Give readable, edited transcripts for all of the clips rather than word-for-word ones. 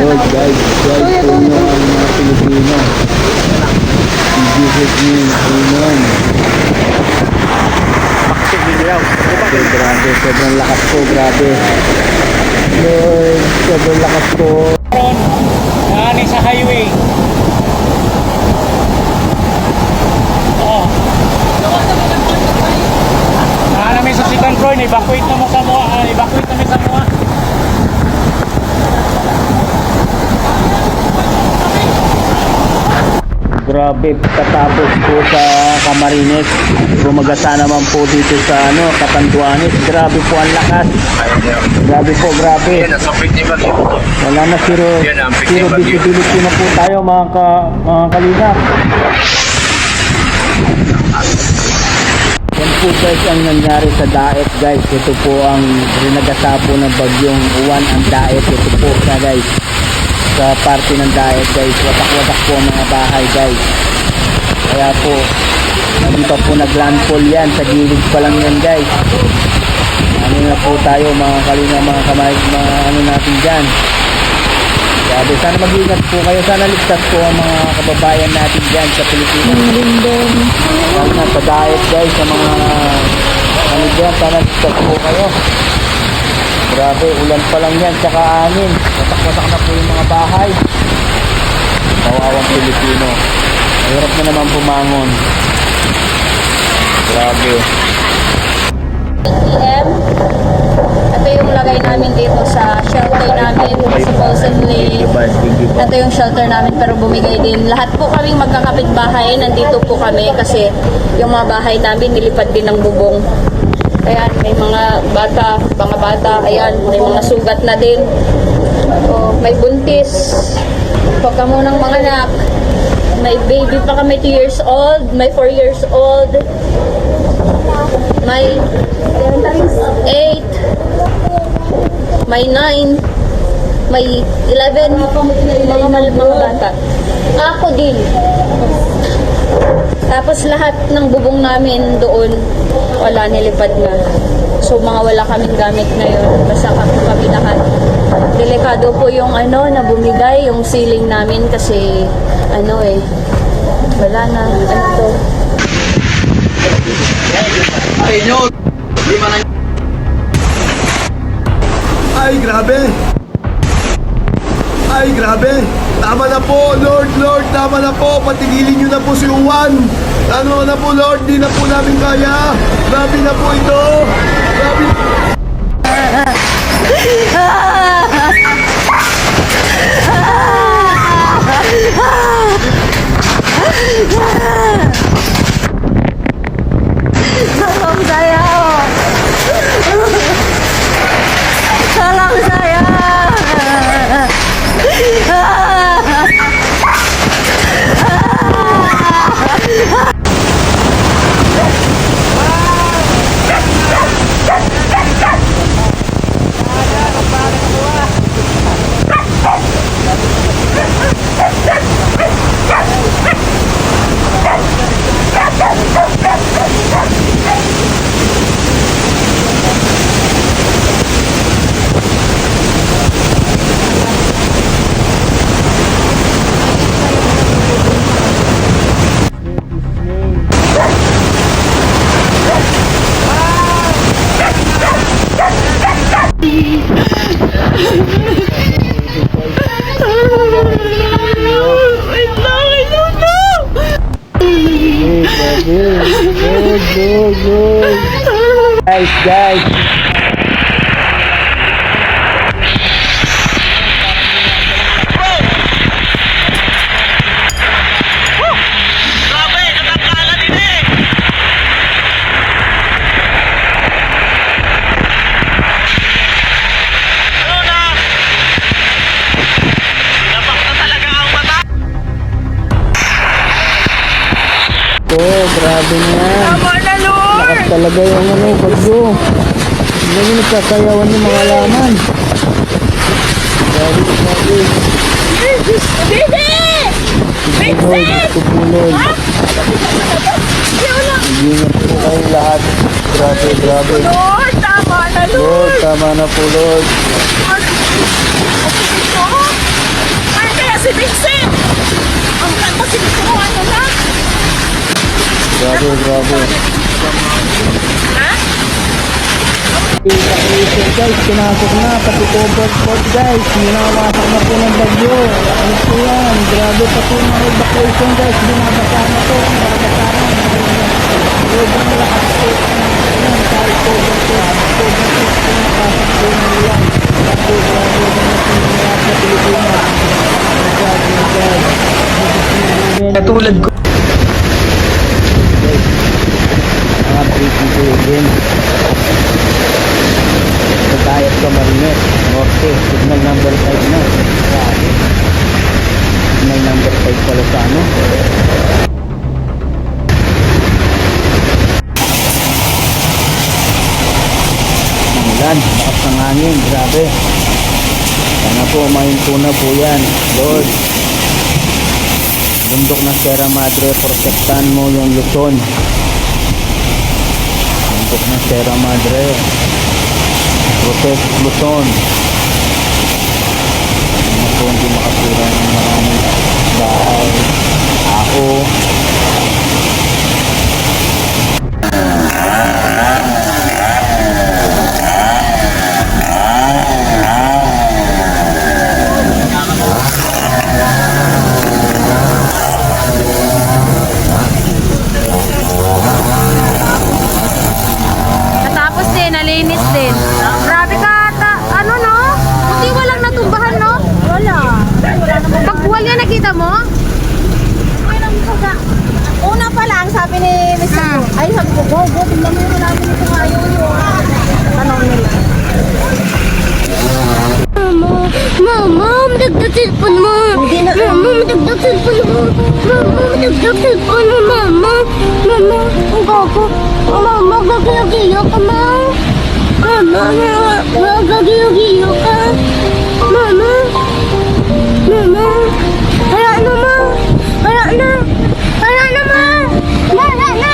Lord, guys po nyo ang mga Pilipino. In Jesus name, amen. Okay, grabe, sobrang lakas po, grabe. Lord, sobrang lakas po. Nani sa highway. Oh. Namin sa second floor, evacuate na mo sa mga, evacuate na mo sa mga. Grabe, katapos po sa Camarines, gumagasa naman po dito sa Catanduanes. Grabe po ang lakas. Grabe po, grabe. Wala na zero visibility na po tayo mga kalingap. Yan po guys ang nangyari sa Daet guys. Ito po ang rinagasa po ng bagyong Juan ang Daet. Ito po siya guys. Sa parte ng Daet guys, watak-watak po ang mga bahay guys. Kaya po hindi pa po naglandfall yan, sa gilid pa lang yan guys. Ano na po tayo mga kalinga, mga kamay, mga ano natin dyan. Grabe, sana mag-ingat po kayo, sana ligtas po ang mga kababayan natin dyan sa Pilipinas. Lalo na sa Daet guys, sa mga ano dyan, sana ligtas po kayo. Grabe, ulan pa lang yan, tsaka angin. Watak-watak na po yung mga bahay. Kawawang Pilipino. Mahirap na naman pumangon. Grabe. PM. Ito yung lagay namin dito sa shelter namin. Supposedly, ito yung shelter namin pero bumigay din. Lahat po kaming magkakapit-bahay. Nandito po kami kasi yung mga bahay namin nilipad din ng bubong. Ayan, may mga bata, ayan, may mga sugat na din. Oh, may buntis. Huwag ka munang mga anak. May baby pa kami 2 years old, may 4 years old. May 8. May 9. May 11 mga bata. Ako din. Tapos lahat ng bubong namin doon, wala, nilipad na. So mga wala kaming gamit ngayon. Basta kami lahat. Delikado po yung na bumigay, yung ceiling namin kasi wala na. To. Ay, grabe! Ay, grabe! Tama na po, Lord, Lord, tama na po. Patigilin nyo na po si Juan. Tama na po, Lord, di na po namin kaya. Grabe na po ito. Grabe. Salam saya. Salam saya. Guys. Grabe na yan. Tama na, Lord! Lakas talaga yung bagyo. Hindi nagsasayawan yung mga laman. Grabe. Baby! Tupulog. Ingat po kayo lahat. Grabe. Lord, tama na, Lord, tama na po, Lord. si Vincent! Ang ganda si Vincent! Ano na? Grabe. Ha? Evacuation guys, pinasok na, pati cover spot guys, minawasak na po ng bagyo. Ano po yan, grabe pati yung mga evacuation guys, binabasa na po, binabasa na. Sobrang lakas po, yan, kahit cover spot, pinapasok po ng ulan. Grabe na po nangyayari sa Pilipinas. Grabe guys. Katulad ko. Guys, mga breaking po yun. Sa Diet Camarines Norte, signal number 5 na. Grabe. Signal number 5 pala sa ano. Ulan, lakas ng hangin, grabe. Sana po, mahinto na po yan. Lord, bundok ng Sierra Madre, protektahan mo yung Luzon. Bundok ng Sierra Madre, protect Luzon. Ano po hindi makapira ng maraming bahay, ako. Natapos din, nalinis din. Grabe ka ata. Ano no? Buti walang natumbahan no? Wala. Pagbuwal yan nakita mo? Una pa lang, sabi ni Mr. Ay, sabi ko, go, tingnan mo yung namin ito nga yung tanong nila. Mama, madagdag cellphone mo. Mama, madagdag cellphone mo. Mama, madagdag cellphone mo, mama. Mama, ang gago. Mama, gagiyag-giyag ka, ma. Mama, gagiyag-giyag ka. Mama. Mama. Kaya na, ma. Kaya na. Kaya na, ma. Kaya na.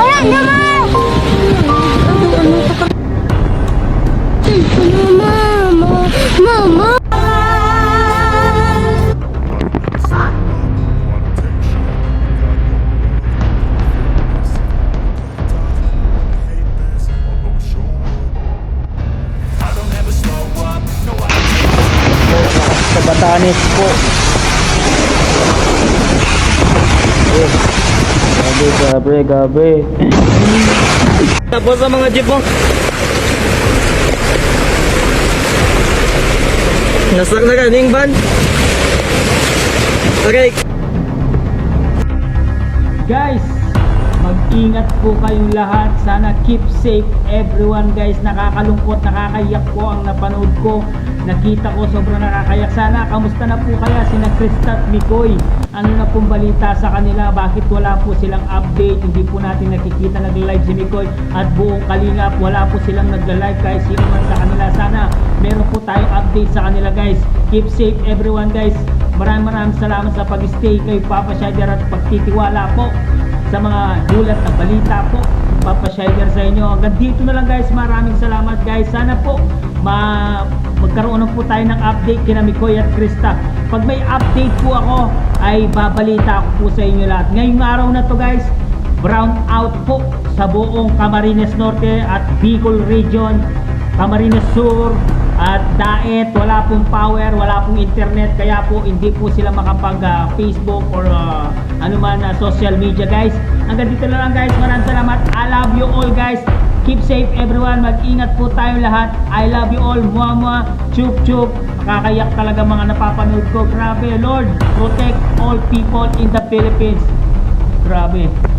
Kaya na, ma. Mama. Mama. Sa Batanes po. Grabe. Tapos sa mga jeep mo. Nasak na kaning van. Okay. Guys, mag-ingat po kayong lahat. Sana keep safe everyone guys. Nakakalungkot, nakakayak po ang napanood ko. Nakita ko sobrang nakakayak. Sana kamusta na po kaya sina Krista at Mikoy? Ano na pong balita sa kanila? Bakit wala po silang update? Hindi po natin nakikita nag-live si Mikoy at buong Kalingap. Wala po silang nag-live kahit sino man sa kanila. Sana meron po tayong update sa kanila guys. Keep safe everyone guys. Maraming salamat sa pag-stay kay Papa Shider at pagtitiwala po sa mga gulat na balita po. Papa Shider sa inyo. Hanggang dito na lang guys. Maraming salamat guys. Sana po magkaroon na po tayo ng update kina Mikoy at Krista. Pag may update po ako ay babalita ko po sa inyo lahat. Ngayong araw na to guys, brown out po sa buong Camarines Norte at Bicol Region, Camarines Sur at Daet. Wala pong power, wala pong internet, kaya po hindi po sila makapag Facebook or anuman social media guys. Hanggang dito na lang guys. Maraming salamat. I love you all guys. Keep safe everyone. Mag-ingat po tayong lahat. I love you all. Muamua. Chup chup. Nakakayak talaga mga napapanood ko. Grabe Lord. Protect all people in the Philippines. Grabe.